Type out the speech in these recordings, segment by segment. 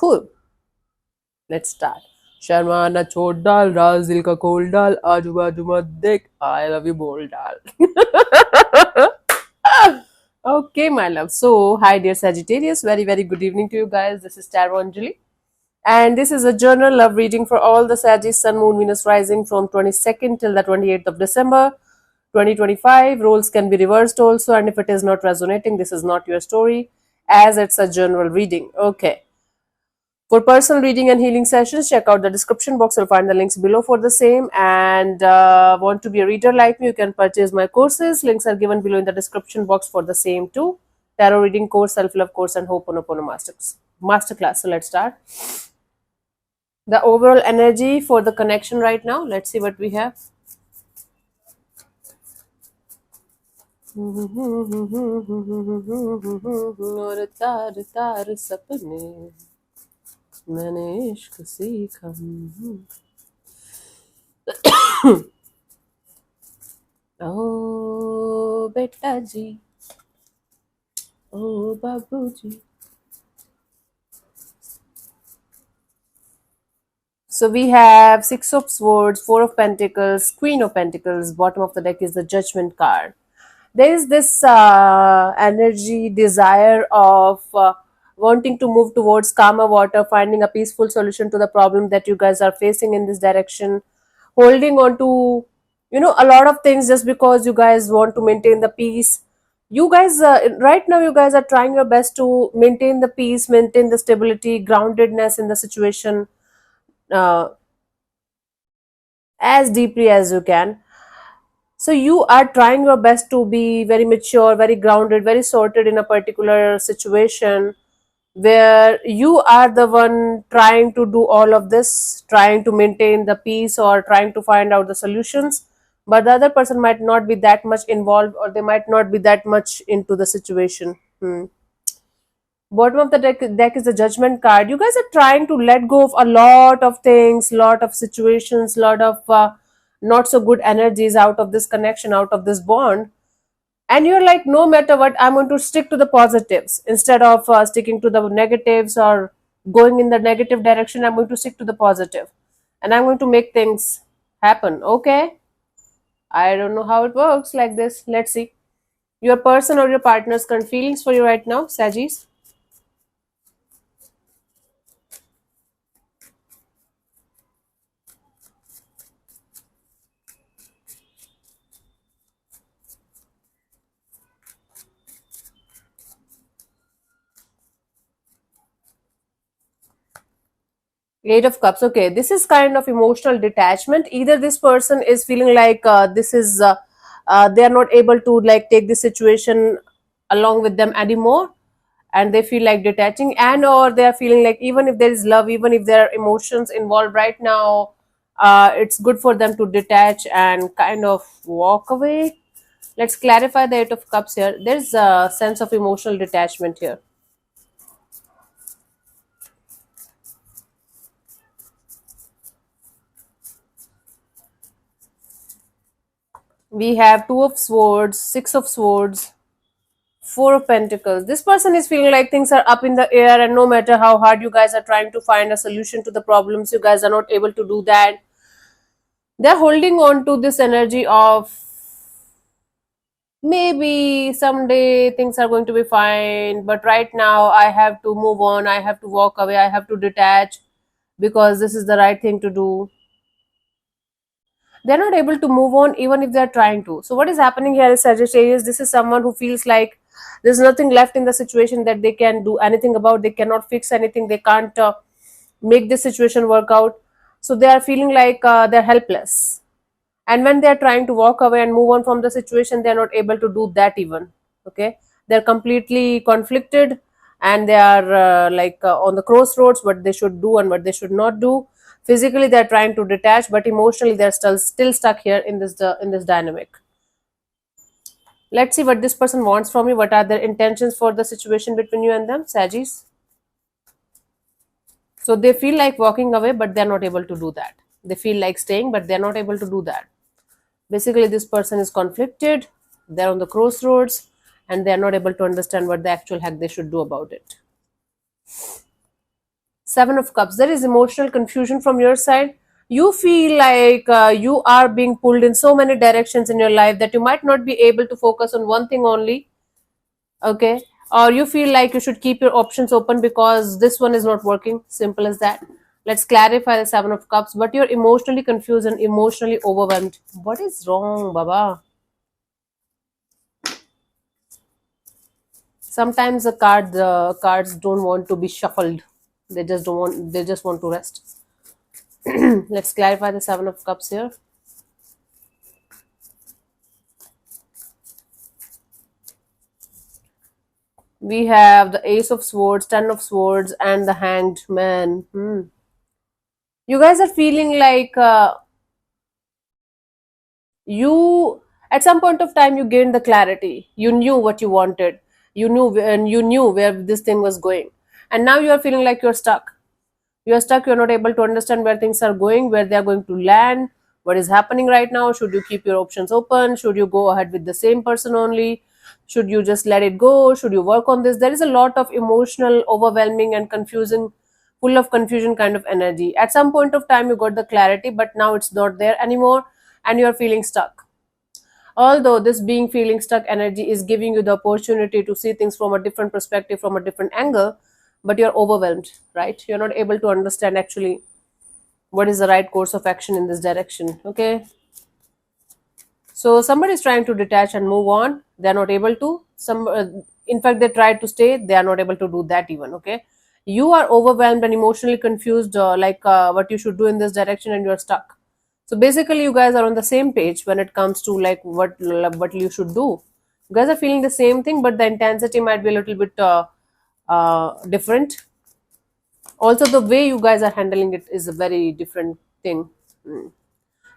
Cool. Let's start. Sharma ना छोड़ डाल राज दिल का खोल डाल आजू बाजू मत देख आई लव यू बोल डाल. Okay, my love. So, hi, dear Sagittarius. Very, very good evening to you guys. This is Tarot Anjali. And this is a journal love reading for all the Sagittarius, Sun, Moon, Venus rising from 22nd till the 28th of December 2025. Roles can be reversed also. And if it is not resonating, this is not your story as it's a general reading. Okay. For personal reading and healing sessions, check out the description box. You'll find the links below for the same. And want to be a reader like me, you can purchase my courses. Links are given below in the description box for the same too. Tarot reading course, self-love course, and Ho'oponopono masterclass. So let's start. The overall energy for the connection right now. Let's see what we have. और तार तार सपने मैंने इश्क सीखा. ओ बेटा जी, ओ बाबू जी. So we have Six of Swords, Four of Pentacles, Queen of Pentacles. Bottom of the deck is the Judgment card. There is this energy, desire of wanting to move towards calmer water, finding a peaceful solution to the problem that you guys are facing in this direction, holding on to, a lot of things just because you guys want to maintain the peace. You guys, right now, you guys are trying your best to maintain the peace, maintain the stability, groundedness in the situation uh, as deeply as you can. So you are trying your best to be very mature, very grounded, very sorted in a particular situation where you are the one trying to do all of this, trying to maintain the peace or trying to find out the solutions. But the other person might not be that much involved or they might not be that much into the situation. Bottom of the deck is the Judgment card. You guys are trying to let go of a lot of things, lot of situations, lot of not so good energies out of this connection, out of this bond. And you're like, no matter what, I'm going to stick to the positives instead of sticking to the negatives or going in the negative direction. I'm going to stick to the positive and I'm going to make things happen. Okay, I don't know how it works like this. Let's see. Your person or your partner's current feelings for you right now, Sagis. 8 of Cups. Okay, this is kind of emotional detachment. Either this person is feeling like they are not able to like take the situation along with them anymore, and they feel like detaching, and or they are feeling like even if there is love, even if there are emotions involved right now, it's good for them to detach and kind of walk away. Let's clarify the 8 of Cups here. There's a sense of emotional detachment here. We have Two of Swords, Six of Swords, Four of Pentacles. This person is feeling like things are up in the air, and no matter how hard you guys are trying to find a solution to the problems, you guys are not able to do that. They're holding on to this energy of maybe someday things are going to be fine, but right now I have to move on, I have to walk away, I have to detach because this is the right thing to do. They're not able to move on even if they're trying to. So what is happening here is Sagittarius, this is someone who feels like there's nothing left in the situation that they can do anything about. They cannot fix anything, they can't make this situation work out. So they are feeling like they're helpless, and when they're trying to walk away and move on from the situation, they're not able to do that even. Okay, they're completely conflicted, and they are on the crossroads, what they should do and what they should not do. Physically they're trying to detach, but emotionally they're still stuck here in this dynamic. Let's see what this person wants from you. What are their intentions for the situation between you and them, Sagittarius? So they feel like walking away, but they're not able to do that. They feel like staying, but they're not able to do that. Basically, this person is conflicted, they're on the crossroads, and they're not able to understand what the actual heck they should do about it. Seven of Cups. There is emotional confusion from your side. You feel like you are being pulled in so many directions in your life that you might not be able to focus on one thing only. Okay. Or you feel like you should keep your options open because this one is not working. Simple as that. Let's clarify the Seven of Cups. But you're emotionally confused and emotionally overwhelmed. What is wrong, Baba? Sometimes the cards don't want to be shuffled. They just don't want. They just want to rest. Let's clarify the Seven of Cups here. We have the Ace of Swords, Ten of Swords, and the Hanged Man. You guys are feeling like you, at some point of time, you gained the clarity. You knew what you wanted. You knew where this thing was going, and now you are feeling like you're stuck. You're stuck. You're not able to understand where things are going, where they are going to land, what is happening right now. Should you keep your options open? Should you go ahead with the same person only? Should you just let it go? Should you work on this? There is a lot of emotional, overwhelming, and confusing, full of confusion kind of energy. At some point of time, you got the clarity, but now it's not there anymore, and you are feeling stuck. Although this being feeling stuck energy is giving you the opportunity to see things from a different perspective, from a different angle, but you're overwhelmed, right? You're not able to understand actually what is the right course of action in this direction. Okay. So somebody is trying to detach and move on. They're not able to. In fact, they tried to stay. They are not able to do that even. Okay. You are overwhelmed and emotionally confused, what you should do in this direction, and you're stuck. So basically, you guys are on the same page when it comes to like what you should do. You guys are feeling the same thing, but the intensity might be a little bit different. Also, the way you guys are handling it is a very different thing.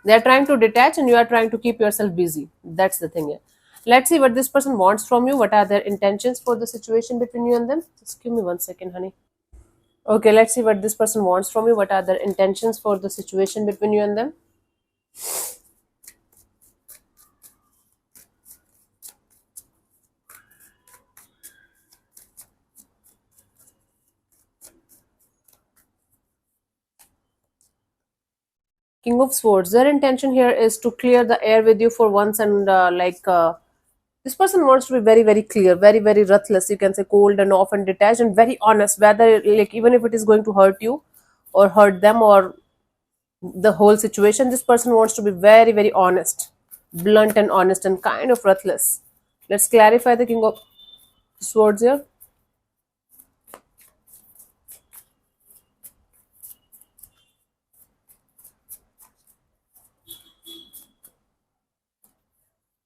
They are trying to detach, and you are trying to keep yourself busy. That's the thing here. Let's see what this person wants from you. What are their intentions for the situation between you and them? Just give me 1 second, honey. Okay, let's see what this person wants from you. What are their intentions for the situation between you and them? King of Swords. Their intention here is to clear the air with you for once, and this person wants to be very, very clear, very, very ruthless. You can say cold and off and detached and very honest. Whether like even if it is going to hurt you, or hurt them, or the whole situation, this person wants to be very, very honest, blunt and honest, and kind of ruthless. Let's clarify the King of Swords here.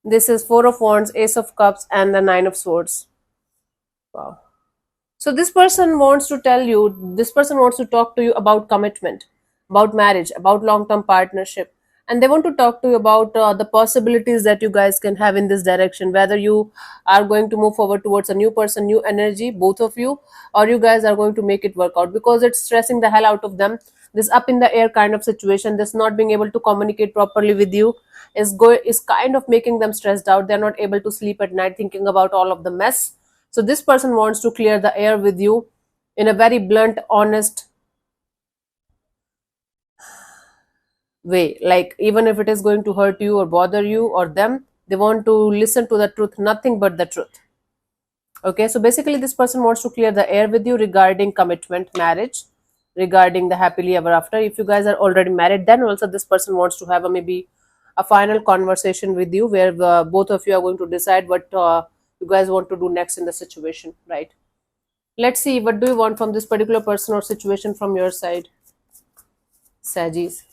This is Four of Wands, Ace of Cups, and the Nine of Swords. Wow. So this person wants to talk to you about commitment, about marriage, about long-term partnership, and they want to talk to you about the possibilities that you guys can have in this direction. Whether you are going to move forward towards a new person, new energy, both of you, or you guys are going to make it work out, because it's stressing the hell out of them. This up in the air kind of situation, this not being able to communicate properly with you, is kind of making them stressed out. They're not able to sleep at night thinking about all of the mess. So this person wants to clear the air with you in a very blunt, honest way. Like even if it is going to hurt you or bother you or them, they want to listen to the truth, nothing but the truth. Okay, so basically this person wants to clear the air with you regarding commitment, marriage, regarding the happily ever after. If you guys are already married, then also this person wants to have a maybe a final conversation with you where both of you are going to decide what you guys want to do next in the situation, right? Let's see, what do you want from this particular person or situation from your side, Sagis?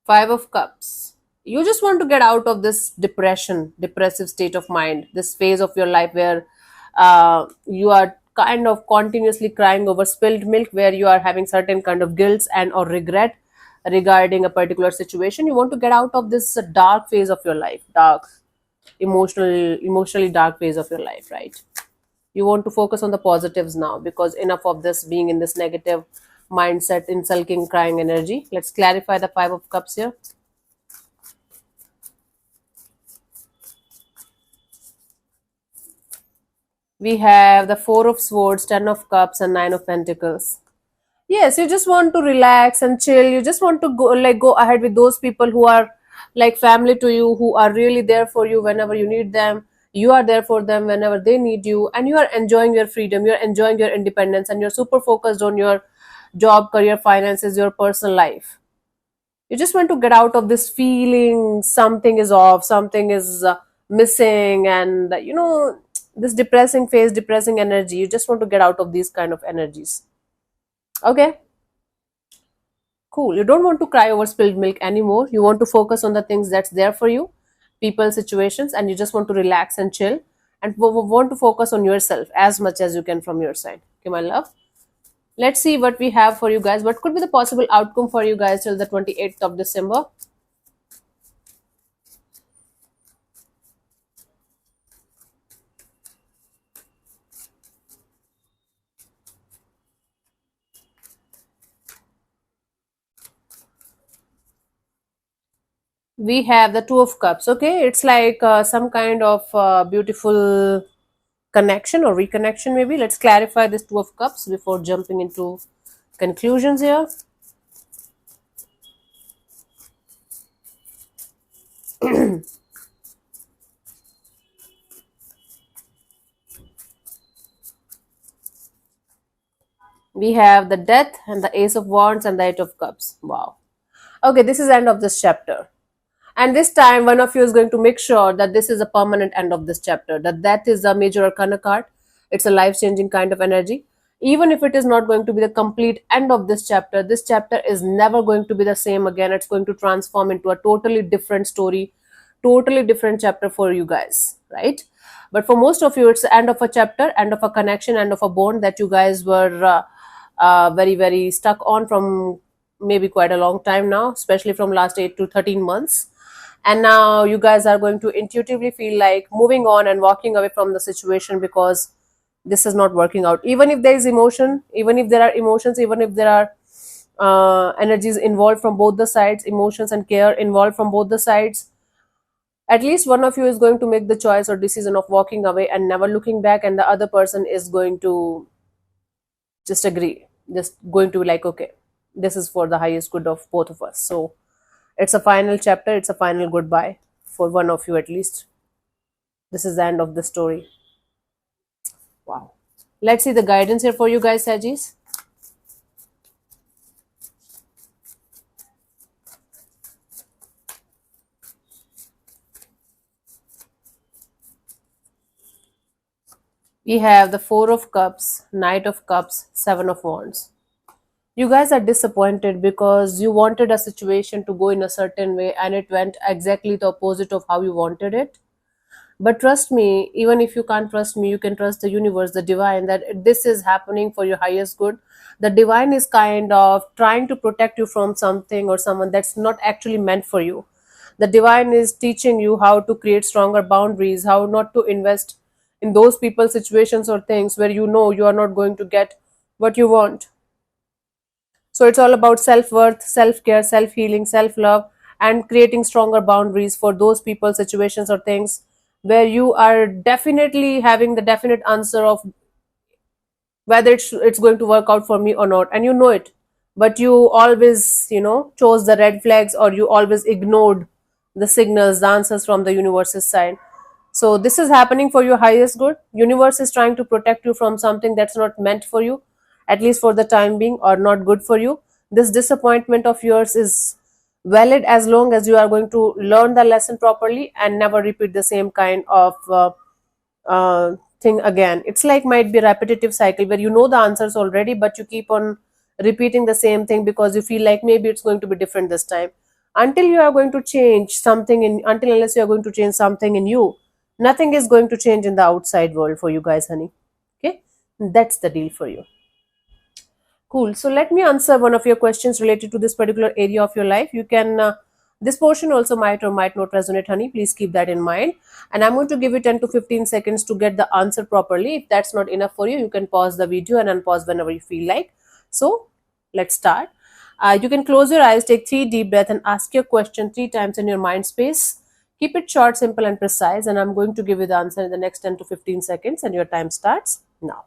Five of Cups. You just want to get out of this depressive state of mind, this phase of your life where you are kind of continuously crying over spilled milk, where you are having certain kind of guilt and or regret regarding a particular situation. You want to get out of this dark phase of your life, dark, emotionally dark phase of your life, right? You want to focus on the positives now, because enough of this being in this negative mindset in sulking, crying energy. Let's clarify the Five of Cups here. We have the Four of Swords, Ten of Cups, and Nine of Pentacles. Yes, you just want to relax and chill. You just want to go ahead with those people who are like family to you, who are really there for you whenever you need them. You are there for them whenever they need you, and you are enjoying your freedom. You're enjoying your independence, and you're super focused on your job, career, finances, your personal life. You just want to get out of this feeling something is off, something is missing, and this depressing phase, depressing energy. You just want to get out of these kind of energies. Okay, cool. You don't want to cry over spilled milk anymore. You want to focus on the things that's there for you, people, situations, and you just want to relax and chill, and want to focus on yourself as much as you can from your side. Okay, my love. Let's see what we have for you guys. What could be the possible outcome for you guys till the 28th of December? We have the Two of Cups. Okay, it's like some kind of beautiful connection or reconnection, maybe. Let's clarify this Two of Cups before jumping into conclusions here. We have the Death and the Ace of Wands and the Eight of Cups. Wow. Okay, this is end of this chapter. And this time, one of you is going to make sure that this is a permanent end of this chapter. That is a major arcana card. It's a life-changing kind of energy. Even if it is not going to be the complete end of this chapter is never going to be the same again. It's going to transform into a totally different story, totally different chapter for you guys, right? But for most of you, it's the end of a chapter, end of a connection, end of a bond that you guys were very, very stuck on from maybe quite a long time now, especially from last 8 to 13 months. And now you guys are going to intuitively feel like moving on and walking away from the situation because this is not working out. Even if there is emotion, even if there are emotions, even if there are energies involved from both the sides, emotions and care involved from both the sides, at least one of you is going to make the choice or decision of walking away and never looking back, and the other person is going to just agree, just going to be like, okay, this is for the highest good of both of us. So it's a final chapter, it's a final goodbye for one of you at least. This is the end of the story. Wow. Let's see the guidance here for you guys, Sagis. We have the Four of Cups, Knight of Cups, Seven of Wands. You guys are disappointed because you wanted a situation to go in a certain way and it went exactly the opposite of how you wanted it. But trust me, even if you can't trust me, you can trust the universe, the divine, that this is happening for your highest good. The divine is kind of trying to protect you from something or someone that's not actually meant for you. The divine is teaching you how to create stronger boundaries, how not to invest in those people, situations, or things where you know you are not going to get what you want. So it's all about self-worth, self-care, self-healing, self-love, and creating stronger boundaries for those people, situations, or things where you are definitely having the definite answer of whether it's going to work out for me or not, and you know it, but you always chose the red flags, or you always ignored the signals, the answers from the universe's side. So this is happening for your highest good. Universe is trying to protect you from something that's not meant for you, at least for the time being, or not good for you. This disappointment of yours is valid as long as you are going to learn the lesson properly and never repeat the same kind of thing again. It's like might be a repetitive cycle where you know the answers already, but you keep on repeating the same thing because you feel like maybe it's going to be different this time. Until you are going to change something in, until unless you are going to change something in you, nothing is going to change in the outside world for you guys, honey. Okay, that's the deal for you. Cool. So let me answer one of your questions related to this particular area of your life. You can, this portion also might or might not resonate, honey. Please keep that in mind. And I'm going to give you 10 to 15 seconds to get the answer properly. If that's not enough for you, you can pause the video and unpause whenever you feel like. So Let's start. You can close your eyes, take 3 deep breaths, and ask your question 3 times in your mind space. Keep it short, simple, and precise. And I'm going to give you the answer in the next 10 to 15 seconds, and your time starts now.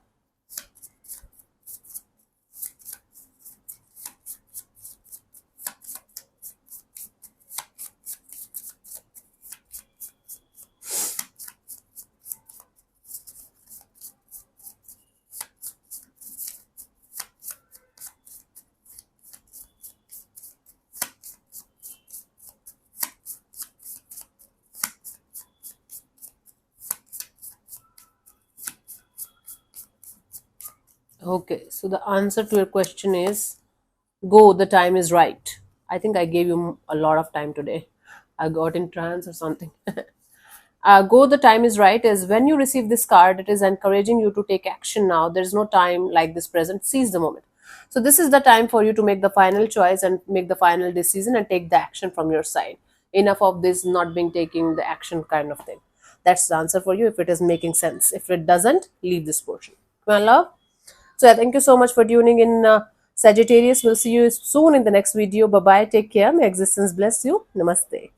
Okay, so the answer to your question is go, the time is right. I think I gave you a lot of time today. I got in trance or something. Go, the time is right is when you receive this card, it is encouraging you to take action now. There's no time like this present. Seize the moment. So, this is the time for you to make the final choice and make the final decision and take the action from your side. Enough of this not being taking the action kind of thing. That's the answer for you if it is making sense. If it doesn't, leave this portion. My love. So, yeah, thank you so much for tuning in, Sagittarius. We'll see you soon in the next video. Bye bye. Take care. May existence bless you. Namaste.